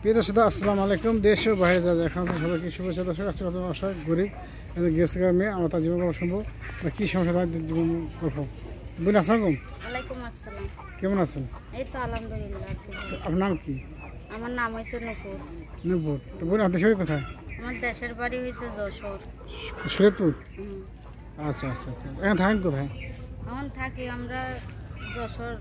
প্রিয় দর্শক আসসালামু আলাইকুম। দেশ ও বাইরে যা এখন সবাইকে শুভেচ্ছা। দর্শক আজকে কত অসহায় গরিব গেস্ট মেয়ে আমরা তার জীবন গল্প শুনবো বা কী সমস্যা জীবন গল্প। বোন আসসালাম, ওয়ালাইকুম আসসালাম। কেমন আছেন? এই তো আলহামদুলিল্লাহ আছি। আপনার নাম কি? আমার নাম হয়েছে নূপুর। নূপুর। তো বোন আপনার শরীর কোথায়? আমার দেশের বাড়ি হয়েছে যশোর। শরীরপুর? হুম। আচ্ছা আচ্ছা আচ্ছা। এখন থাকেন কোথায়? এখন থাকি আমরা যশোর।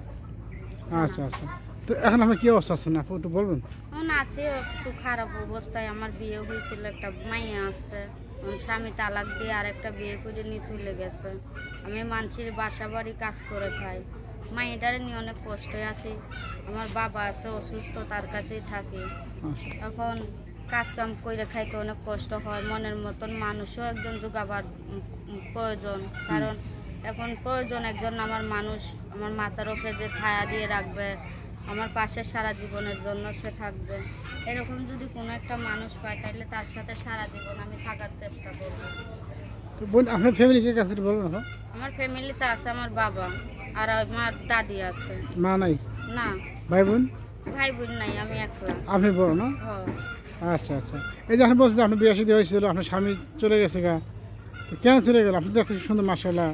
আচ্ছা আচ্ছা। তো এখন আপনার কী অবস্থা আছেন আপু একটু বলবেন? এখন আছি একটু খারাপ অবস্থায়। আমার বিয়ে হয়েছিল, একটা মাইয়া আছে। আমার স্বামী তালাক দিয়ে আর একটা বিয়ে করে নিয়ে চলে গেছে। আমি মানুষের বাসা বাড়ি কাজ করে খাই। মাইয়াটারে নিয়ে অনেক কষ্টে আছি। আমার বাবা আছে অসুস্থ, তার কাছেই থাকি। আচ্ছা এখন কাজ কাম করে খাইতে অনেক কষ্ট হয়। মনের মতন মানুষও একজন যোগাবার প্রয়োজন, কারণ এখন প্রয়োজন একজন আমার মানুষ, আমার মাথার উপরে যে ছায়া দিয়ে রাখবে, আমার পাশে সারা জীবনের জন্য সে থাকবে। এরকম যদি কোনো একটা মানুষ পায় তাহলে তার সাথে সারা জীবন আমি থাকার চেষ্টা করব। তো বোন আপনার ফ্যামিলিকে কাছে একটু বলবেন না? আমার ফ্যামিলিতে আছে আমার বাবা আর আমার দাদি আছে। মা নাই? না, ভাই বোন? ভাই বোন নাই, আমি একলা। আপনি বড় না? হ্যাঁ। আচ্ছা আচ্ছা। এই যে আপনি বলছেন আপনি বিয়ে শাদী হয়েছিল, আপনার স্বামী চলে গেছে গা, তো কেন চলে গেল? আপনি দেখতে সুন্দর মাশাআল্লাহ,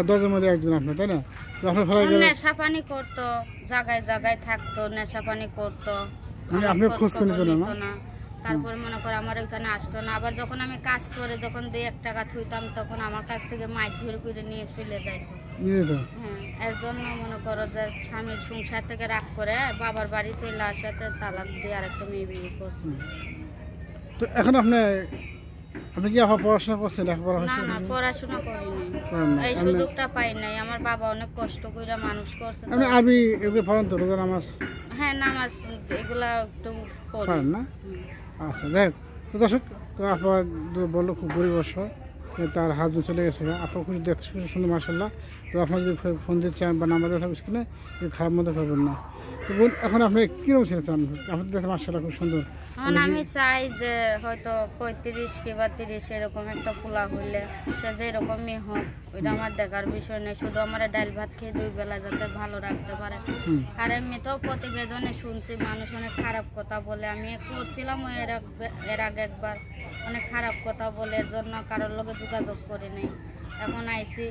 দশজনের মধ্যে একজন আপনি, তাই না? তো আপনার ফেলা গেল, নেশা পানি করতো, জায়গায় জায়গায় থাকতো, নেশা পানি করতো। মানে আমার আপনি খোঁজ করে খবর নিত নিত না? না। তারপরে মনে করে আমার ওইখানে আসতো না। আবার যখন আমি কাজ করে যখন 2-1 টাকা থুইতাম তখন আমার কাছ থেকে মাইক ধরে করে নিয়ে চলে যাইতো। নিয়ে তো হ্যাঁ, এর জন্য মনে করো যে স্বামীর সংসার থেকে রাগ করে বাবার বাড়ি চলে আসাতে তালাক দিয়ে আরেকটা মেয়ে বিয়ে করছে। তো এখন আপনি আপনি কি আবার পড়াশোনা করছেন? লেখাপড়া না হয়েছে? না, পড়াশোনা করিনি, করেন না? এই সুযোগটা পাই নাই। আমার বাবা অনেক কষ্ট করে মানুষ করছে। আপনি আরবি এগুলো পড়েন তো? রোজা নামাজ হ্যাঁ, নামাজ এগুলা একটু পড়ি। পড়েন না? হুম। আচ্ছা, যাই হোক। তো দর্শক, তো আপনার বললো খুব গরিব অসহায়, তার হাত চলে গেছে, আপনার খুশি দেখতে সুন্দর মাশাআল্লাহ। তো আপনার যদি ফোন দিতে চান বা নাম্বার দেওয়া থাকবে স্ক্রিনে, খারাপ মধ্যে পাবেন না। তো বোন এখন আপনি কীরকম ছেলে চান? আপনি দেখতে মাশাআল্লাহ খুব সুন্দর। এখন আমি চাই যে হয়তো 35 কিংবা 30 এরকম একটা পোলা হইলে, সে যে এরকমই হোক, ওইটা আমার দেখার বিষয় নেই। শুধু আমার ডাল ভাত খেয়ে 2 বেলা যাতে ভালো রাখতে পারে। আর এমনিতেও প্রতিবেদনে শুনছি মানুষ অনেক খারাপ কথা বলে। আমি করছিলাম এর আগে একবার অনেক খারাপ কথা বলে, এর জন্য কারোর লোকে যোগাযোগ করি নাই। এখন আইছি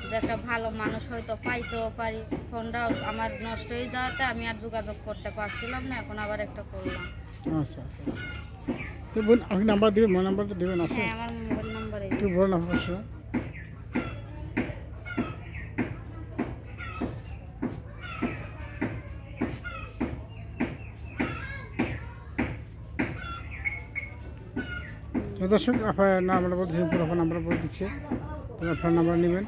যে একটা ভালো মানুষ হয়তো পাইতেও পারি। ফোনটাও আমার নষ্ট হয়ে যাওয়াতে আমি আর যোগাযোগ করতে পারছিলাম না, এখন আবার একটা করলাম। আচ্ছা আচ্ছা। তো বোন আপনি নাম্বার দেবেন? মোবাইল নাম্বারটা দেবেন? আছে? হ্যাঁ, আমার মোবাইল নাম্বার একটু বলেন আপনার প্রশ্ন। দর্শক আপনার নাম্বারটা বলতে পুরো আপনার নাম্বার বলে দিচ্ছে, তো আপনার নাম্বার নেবেন।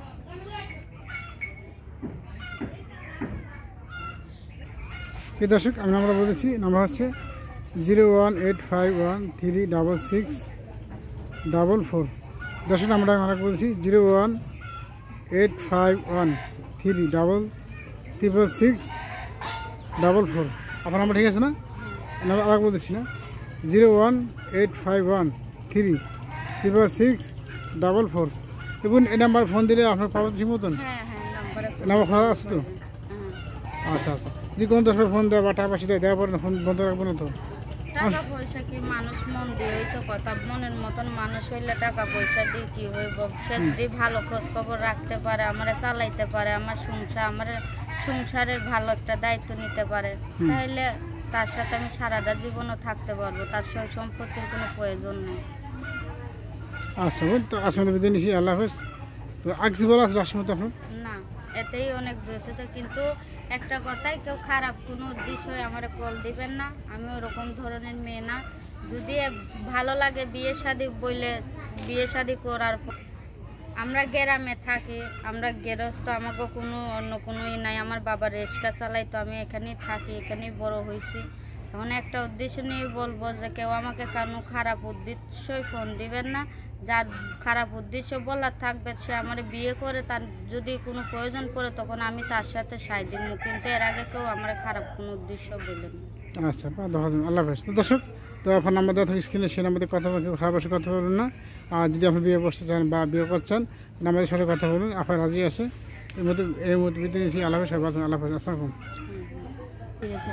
এই দর্শক আমি নাম্বার বলেছি, নাম্বার হচ্ছে 01851366644। দর্শক নাম্বারটা আমরা বলছি 01851366644। আপনার নাম্বার ঠিক আছে না? নাম্বার আরেক বলতেছি না, 01851366644। দেখুন এই নাম্বার ফোন দিলে আপনার পাবেন ঠিক মতন? হ্যাঁ হ্যাঁ, নাম্বার খোলা আছে তো? হ্যাঁ। আচ্ছা আচ্ছা। যদি কোনো দশ ফোন দেওয়া বা টাকা পয়সা দেওয়া পরে ফোন বন্ধ রাখবো না তো? টাকা পয়সা কি মানুষ মন দিয়ে হয়েছে কথা? মনের মতন মানুষ হইলে টাকা পয়সা দিয়ে কি হইব? সে যদি ভালো খোঁজ খবর রাখতে পারে, আমারে চালাইতে পারে, আমার সংসারের ভালো একটা দায়িত্ব নিতে পারে, তাহলে তার সাথে আমি সারাটা জীবনও থাকতে পারবো। তার সহ সম্পত্তির কোনো প্রয়োজন নেই। আচ্ছা বোন, তো আসলে বিদায় নিচ্ছি, আল্লাহ হাফেজ। তো আগে বলা আছে লাস্ট মতো আপনার? না, এতেই অনেক দোষে তো, কিন্তু একটা কথাই, কেউ খারাপ কোনো উদ্দেশ্য আমার কল দিবেন না। আমি ওরকম ধরনের মেয়ে না। যদি ভালো লাগে বিয়ে শাদী বইলে বিয়ে শাদী করার আমরা গ্রামে থাকি, আমরা গেরস্ত, আমাকে কোনো অন্য কোনো নাই। আমার বাবা রিক্সা চালাই, তো আমি এখানেই থাকি, এখানেই বড় হয়েছি। এখন একটা উদ্দেশ্য নিয়ে বলবো যে কেউ আমাকে কোনো খারাপ উদ্দেশ্যই ফোন দিবেন না। যার খারাপ উদ্দেশ্য বলার থাকবে সে আমার বিয়ে করে, তার যদি কোনো প্রয়োজন পড়ে তখন আমি তার সাথে সাই দিব, কিন্তু এর আগে কেউ আমার খারাপ কোনো উদ্দেশ্য বলবেন না। আচ্ছা, আল্লাহ হাফেজ। তো দর্শক, তো আপনার নাম্বার দেওয়া থাকে স্ক্রিনে, সেই নাম্বারে কথা বলবেন, খারাপ বসে কথা বলবেন না। আর যদি আপনি বিয়ে বসতে চান বা বিয়ে করছেন, নাম্বারের সাথে কথা বলুন, আপনার রাজি আছে। এই মুহূর্তে বিদায় নিচ্ছি, আল্লাহ হাফেজ। আল্লাহ হাফেজ, আসসালামু আলাইকুম। ঠিক আছে।